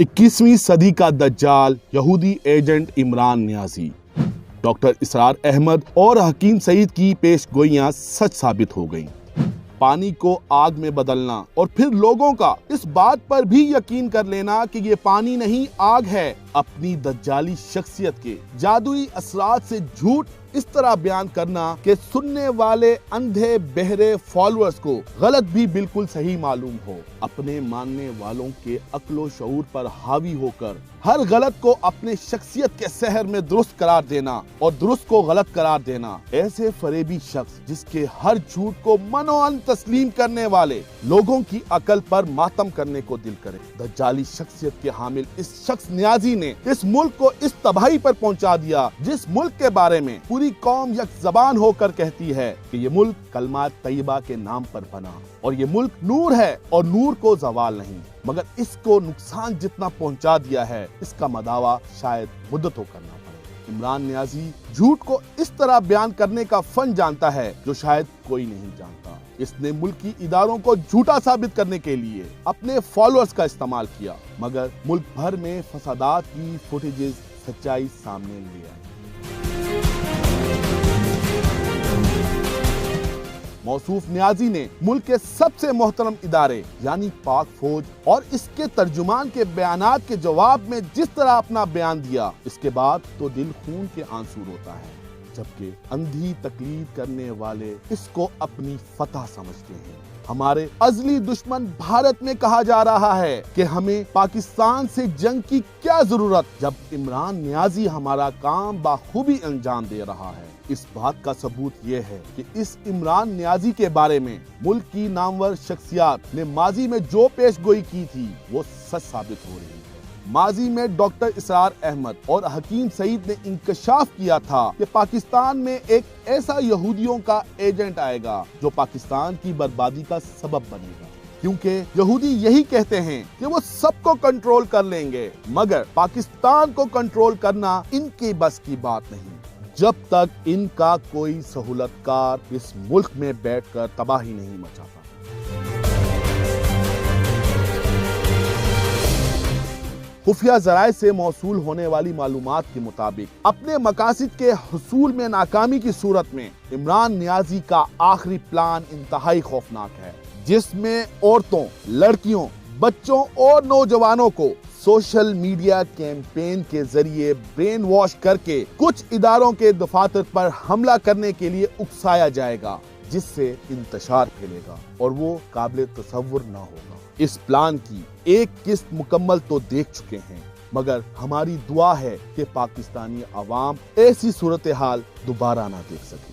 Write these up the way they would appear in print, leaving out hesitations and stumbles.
21ویں صدی کا دجال یہودی ایجنٹ عمران نیازی۔ ڈاکٹر اسرار احمد اور حکیم سعید کی پیش گوئیاں سچ ثابت ہو گئیں۔ پانی کو آگ میں بدلنا اور پھر لوگوں کا اس بات پر بھی یقین کر لینا کہ یہ پانی نہیں آگ ہے، اپنی دجالی شخصیت کے جادوئی اثرات سے جھوٹ اس طرح بیان کرنا کہ سننے والے اندھے بہرے فالوورز کو غلط بھی بالکل صحیح معلوم ہو، اپنے ماننے والوں کے عقل و شعور پر حاوی ہو کر ہر غلط کو اپنے شخصیت کے سحر میں درست قرار دینا اور درست کو غلط قرار دینا، ایسے فریبی شخص جس کے ہر جھوٹ کو منوعن تسلیم کرنے والے لوگوں کی عقل پر ماتم کرنے کو دل کرے۔ دجالی شخصیت کے حامل اس شخص نیازی نے اس ملک کو اس تباہی پر پہنچا دیا جس ملک کے بارے میں پوری قوم یک زبان ہو کر کہتی ہے کہ یہ ملک کلمات طیبہ کے نام پر بنا اور یہ ملک نور ہے اور نور کو زوال نہیں، مگر اس کو نقصان جتنا پہنچا دیا ہے اس کا مداوع شاید مدتوں کرنا پڑے۔ عمران نیازی جھوٹ کو اس طرح بیان کرنے کا فن جانتا ہے جو شاید کوئی نہیں جانتا۔ اس نے ملکی اداروں کو جھوٹا ثابت کرنے کے لیے اپنے فالوورز کا استعمال کیا، مگر ملک بھر میں فسادات کی فوٹیجز سچائی سامنے لے آئی۔ موصوف نیازی نے ملک کے سب سے محترم ادارے یعنی پاک فوج اور اس کے ترجمان کے بیانات کے جواب میں جس طرح اپنا بیان دیا، اس کے بعد تو دل خون کے آنسو روتا ہے، جبکہ اندھی تقلید کرنے والے اس کو اپنی فتح سمجھتے ہیں۔ ہمارے ازلی دشمن بھارت میں کہا جا رہا ہے کہ ہمیں پاکستان سے جنگ کی کیا ضرورت، جب عمران نیازی ہمارا کام بخوبی انجام دے رہا ہے۔ اس بات کا ثبوت یہ ہے کہ اس عمران نیازی کے بارے میں ملک کی نامور شخصیات نے ماضی میں جو پیش گوئی کی تھی وہ سچ ثابت ہو رہی ہے۔ ماضی میں ڈاکٹر اسرار احمد اور حکیم سعید نے انکشاف کیا تھا کہ پاکستان میں ایک ایسا یہودیوں کا ایجنٹ آئے گا جو پاکستان کی بربادی کا سبب بنے گا، کیونکہ یہودی یہی کہتے ہیں کہ وہ سب کو کنٹرول کر لیں گے، مگر پاکستان کو کنٹرول کرنا ان کی بس کی بات نہیں، جب تک ان کا کوئی سہولت کار اس ملک میں بیٹھ کر تباہی نہیں مچاتا۔ خفیہ ذرائع سے موصول ہونے والی معلومات کے مطابق اپنے مقاصد کے حصول میں ناکامی کی صورت میں عمران نیازی کا آخری پلان انتہائی خوفناک ہے، جس میں عورتوں، لڑکیوں، بچوں اور نوجوانوں کو سوشل میڈیا کیمپین کے ذریعے برین واش کر کے کچھ اداروں کے دفاتر پر حملہ کرنے کے لیے اکسایا جائے گا، جس سے انتشار پھیلے گا اور وہ قابل تصور نہ ہوگا۔ اس پلان کی ایک قسط مکمل تو دیکھ چکے ہیں، مگر ہماری دعا ہے کہ پاکستانی عوام ایسی صورتحال دوبارہ نہ دیکھ سکے۔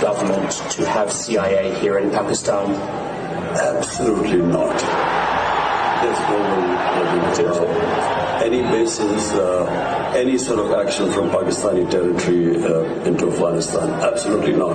Government to have CIA here in Pakistan? Absolutely not. There's no way any basis, any sort of action from Pakistani territory into Afghanistan. Absolutely not.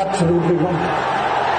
absolutely not?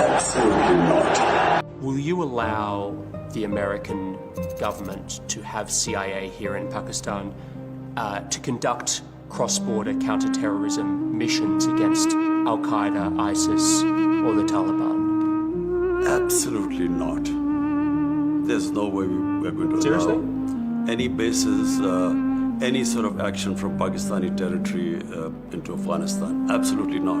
Absolutely not. Will you allow the American government to have CIA here in Pakistan to conduct cross-border counter-terrorism missions against Al-Qaeda, ISIS, or the Taliban? Absolutely not. There's no way we're going to Seriously? allow any basis, any sort of action from Pakistani territory into Afghanistan. Absolutely not.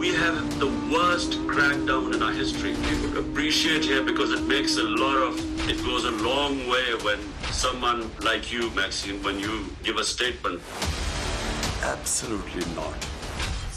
We have the worst crackdown in our history. We would appreciate here because it makes it goes a long way when someone like you, Maxine, when you give a statement. Absolutely not.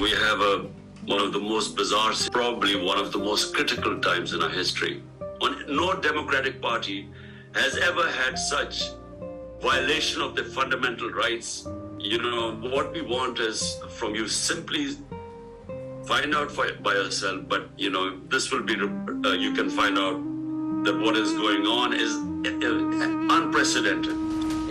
We have one of the most bizarre, probably one of the most critical times in our history. No democratic party has ever had such violation of their fundamental rights. You know, what we want is from you simply find out by yourself, but you know, this will be, you can find out that what is going on is unprecedented.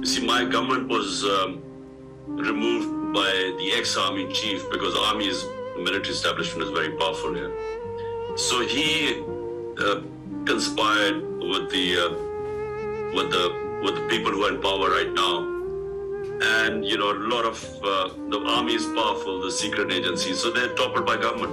You see, my government was removed by the ex-army chief because the army's military establishment is very powerful here. So he conspired with the people who are in power right now. And, you know, a lot of the army is powerful, the secret agencies, so they're toppled by government.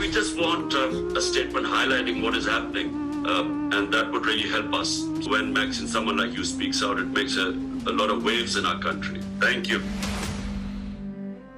We just want a statement highlighting what is happening. And that would really help us. When someone like you speaks out, it makes a lot of waves in our country. Thank you.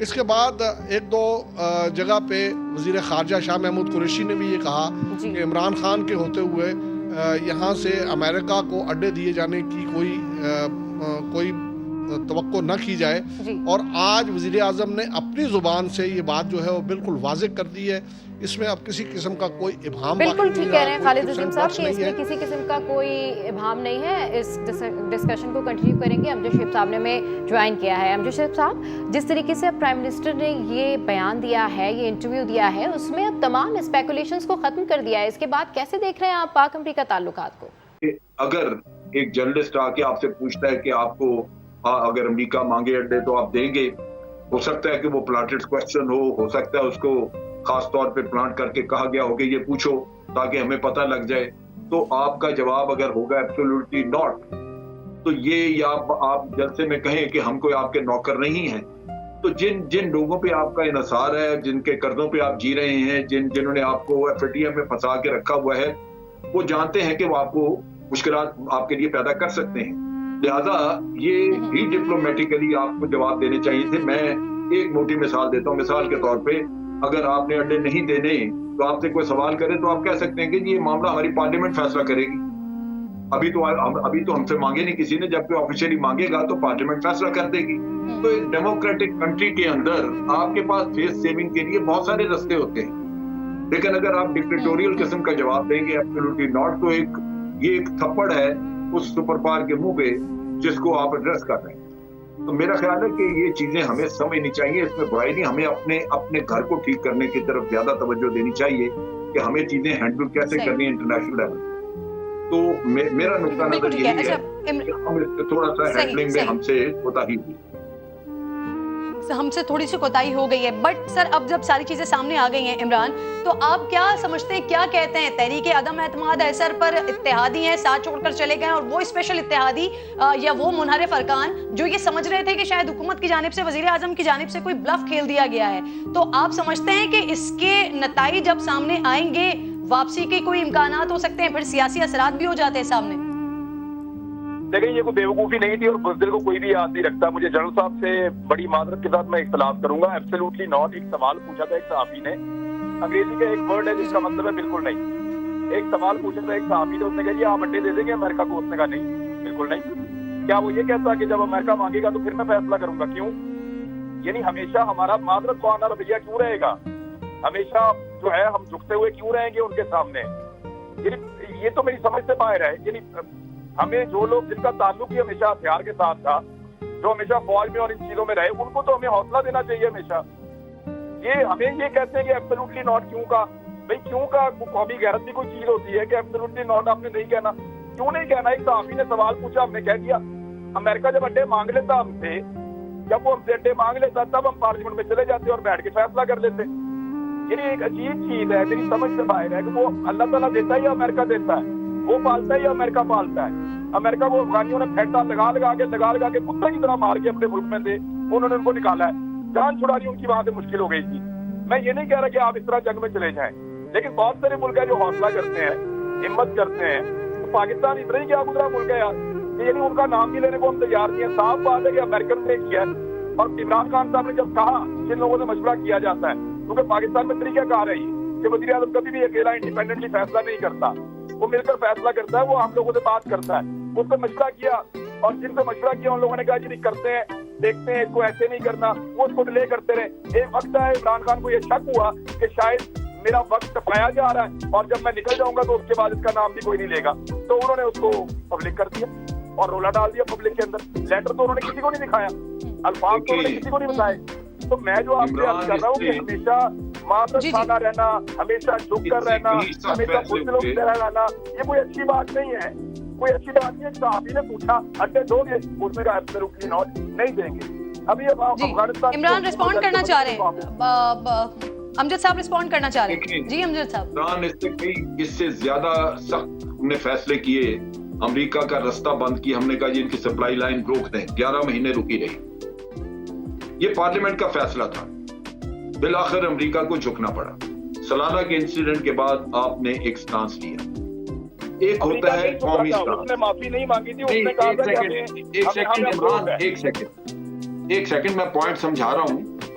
اس کے بعد ایک دو جگہ پہ وزیر خارجہ شاہ محمود قریشی نے بھی یہ کہا کہ عمران خان کے ہوتے ہوئے یہاں سے امریکہ کو اڈے دیے جانے کی کوئی توقع نہ کی جائے، اور آج وزیر اعظم نے اپنی زبان سے یہ بات جو ہے وہ بالکل واضح کر دی ہے. اس میں اب کسی قسم کا کوئی ابہام بالکل ٹھیک کہہ رہے ہیں خالد عظیم صاحب کہ اس میں کسی قسم کا کوئی ابہام نہیں ہے. اس ڈسکشن کو کنٹینیو کریں گے. امجد شیخ صاحب نے ہمیں جوائن کیا ہے. امجد شیخ صاحب، جس طریقے سے اب پرائم منسٹر نے یہ بیان دیا ہے، یہ انٹرویو دیا ہے، اس میں اب تمام اسپیکولیشنز کو ختم کر دیا ہے. اس کے بعد کیسے دیکھ رہے ہیں آپ پاک امریکہ تعلقات کو؟ اگر ایک جرنلسٹ آ کے آپ سے پوچھتا ہے کہ آپ کو اگر امریکہ مانگے اڈے تو آپ دیں گے، ہو سکتا ہے کہ وہ پلانٹڈ کویسچن ہو سکتا ہے اس کو خاص طور پہ پلانٹ کر کے کہا گیا ہو کہ یہ پوچھو تاکہ ہمیں پتہ لگ جائے، تو آپ کا جواب اگر ہوگا ایبسولوٹلی ناٹ، تو یہ یا آپ جلسے میں کہیں کہ ہم کوئی آپ کے نوکر نہیں ہیں، تو جن لوگوں پہ آپ کا انحصار ہے، جن کے قرضوں پہ آپ جی رہے ہیں، جنہوں نے آپ کو ایف ٹی ایم میں پھنسا کے رکھا ہوا ہے، وہ جانتے ہیں کہ وہ آپ کو مشکلات آپ کے لیے پیدا کر سکتے ہیں. لہذا یہ بھی ڈپلومیٹیکلی آپ کو جواب دینے چاہیے تھے. میں ایک موٹی مثال دیتا ہوں. مثال کے طور پہ اگر آپ نے انڈے نہیں دینے تو آپ سے کوئی سوال کرے تو آپ کہہ سکتے ہیں کہ یہ معاملہ ہماری پارلیمنٹ فیصلہ کرے گی. ابھی تو ہم سے مانگے نہیں کسی نے، جب کوئی آفیشیلی مانگے گا تو پارلیمنٹ فیصلہ کر دے گی. تو ایک ڈیموکریٹک کنٹری کے اندر آپ کے پاس فیس سیونگ کے لیے بہت سارے رستے ہوتے ہیں، لیکن اگر آپ ڈکٹیٹوریل قسم کا جواب دیں گے ایبسولوٹلی ناٹ، تو یہ ایک تھپڑ ہے اس سپر پاور کے منہ پہ جس کو آپ ایڈریس کر رہے ہیں. تو میرا خیال ہے کہ یہ چیزیں ہمیں سمجھنی چاہیے. اس میں برائی نہیں، ہمیں اپنے گھر کو ٹھیک کرنے کی طرف زیادہ توجہ دینی چاہیے کہ ہمیں چیزیں ہینڈل کیسے کرنی ہیں انٹرنیشنل لیول. تو میرا نقطہ نظر یہی ہے کہ ہم تھوڑا سا ہینڈلنگ میں ہم سے کوتاہی ہوئی، ہم سے تھوڑی سی کوتاہی ہو گئی ہے. بٹ سر اب جب ساری چیزیں سامنے آ گئی ہیں عمران، تو آپ کیا سمجھتے ہیں، کیا کہتے ہیں؟ تحریک عدم اعتماد ایسر پر اتحادی ہیں، ساتھ چھوڑ کر چلے گئے، اور وہ اسپیشل اتحادی یا وہ منحرف ارکان جو یہ سمجھ رہے تھے کہ شاید حکومت کی جانب سے، وزیر اعظم کی جانب سے کوئی بلف کھیل دیا گیا ہے، تو آپ سمجھتے ہیں کہ اس کے نتائج جب سامنے آئیں گے، واپسی کے کوئی امکانات ہو سکتے ہیں، پھر سیاسی اثرات بھی ہو جاتے ہیں سامنے؟ دیکھیں یہ کوئی بیوقوفی نہیں تھی اور بزدل کو کوئی بھی یاد نہیں رکھتا. مجھے جنرل صاحب سے بڑی معذرت کے ساتھ میں اختلاف کروں گا. Absolutely not. ایک سوال پوچھا تھا ایک صحافی نے، انگریزی کا ایک ورڈ ہے جس کا مطلب ہے بالکل نہیں. ایک سوال پوچھا تھا ایک صحافی نے، اس نے کہا جی آپ انڈے دے دیں گے امریکہ کو؟ اس نے کہا نہیں، بالکل نہیں. کیا وہ یہ کہتا کہ جب امریکہ مانگے گا تو پھر میں فیصلہ کروں گا؟ کیوں؟ یعنی ہمیشہ ہمارا معذرت خواہانہ رویہ کیوں رہے گا؟ ہمیشہ جو ہے ہم جھکتے ہوئے کیوں رہیں گے ان کے سامنے؟ یعنی یہ تو میری سمجھ سے باہر ہے. یعنی ہمیں جو لوگ جن کا تعلق ہی ہمیشہ ہتھیار کے ساتھ تھا، جو ہمیشہ فوج میں اور ان چیزوں میں رہے، ان کو تو ہمیں حوصلہ دینا چاہیے ہمیشہ. یہ ہمیں یہ کہتے ہیں کہ ایبسولوٹلی ناٹ کیوں کا؟ بھائی کیوں کا قومی غیرت بھی کوئی چیز ہوتی ہے کہ ایبسولوٹلی ناٹ آپ نے نہیں کہنا؟ کیوں نہیں کہنا؟ ایک صحافی نے سوال پوچھا، ہم نے کہہ دیا. امریکہ جب اڈے مانگ لیتا ہم سے، جب وہ ہم سے اڈے مانگ لیتا تب ہم پارلیمنٹ میں چلے جاتے اور بیٹھ کے فیصلہ کر لیتے. یعنی ایک عجیب چیز ہے، میری سمجھ سے باہر ہے کہ وہ اللہ تعالیٰ دیتا ہے یا امریکہ دیتا ہے، وہ پالتا ہے یا امریکہ پالتا ہے. امریکہ کو افغانیوں نے پھیٹا لگا لگا کے کتے کی طرح مار کے اپنے ملک میں دے، انہوں نے ان کو نکالا ہے. جان چھڑانی ان کی وہاں سے مشکل ہو گئی تھی. میں یہ نہیں کہہ رہا کہ آپ اس طرح جنگ میں چلے جائیں، لیکن بہت سارے ملک ہیں جو حوصلہ کرتے ہیں، ہمت کرتے ہیں. تو پاکستان اتنا ہی کیا گزرا ملک ہے یار، یعنی ان کا نام بھی لینے کو ہم تیار نہیں ہیں. صاف بات ہے کہ امریکن نے کیا ہے. اور عمران خان صاحب نے جب کہا جن لوگوں سے مشورہ کیا جاتا ہے، کیونکہ پاکستان میں طریقہ کار ہے کہ وزیر اعظم کبھی بھی اکیلا انڈیپینڈنٹلی فیصلہ نہیں کرتا، وہ مل کر فیصلہ کرتا ہے. وہ ہم لوگوں سے بات کرتا ہے، اس سے مشورہ کیا، اور جن سے مشورہ کیا ان لوگوں نے کہا جی نہیں کرتے ہیں، دیکھتے ہیں، اس کو ایسے نہیں کرنا، وہ اس کو ڈیلے کرتے رہے. ایک وقت ہے عمران خان کو یہ شک ہوا کہ شاید میرا وقت ٹپایا جا رہا ہے اور جب میں نکل جاؤں گا تو اس کے بعد اس کا نام بھی کوئی نہیں لے گا. تو انہوں نے اس کو پبلک کر دیا اور رولا ڈال دیا پبلک کے اندر. لیٹر تو انہوں نے کسی کو نہیں دکھایا، الفاظ تو انہوں نے کسی کو نہیں بتائے. تو میں جو آپ سے عرض کر رہا ہوں کہ ہمیشہ معذرت خواہ رہنا، ہمیشہ جھک کر رہنا، ہمیشہ بزدلوں کی طرح رہنا، یہ کوئی اچھی بات نہیں ہے. کوئی اچھی بات نہیں ہے. صحافی نے پوچھا انڈے دو گے، اس نے کہا ایبسولوٹلی ناٹ، نہیں دیں گے. ابھی اب افغانستان عمران رسپونڈ کرنا چاہ رہے ہیں، امجد صاحب رسپونڈ کرنا چاہ رہے ہیں. جی امجد صاحب. عمران اس سے زیادہ سخت ہم نے فیصلے کیے. امریکہ کا رستہ بند کیا، ہم نے کہا جی ان کی سپلائی لائن روک دیں. 11 مہینے رکی رہی. یہ پارلیمنٹ کا فیصلہ تھا. بالآخر امریکہ کو جھکنا پڑا. سلانہ کے انسیڈنٹ کے بعد آپ نے ایک سٹانس لیا. ایک ہوتا ہے قومی سٹانس. اس نے معافی نہیں مانگی تھی، اس نے کہا ایک سیکنڈ عمران، ایک سیکنڈ میں پوائنٹ سمجھا رہا ہوں.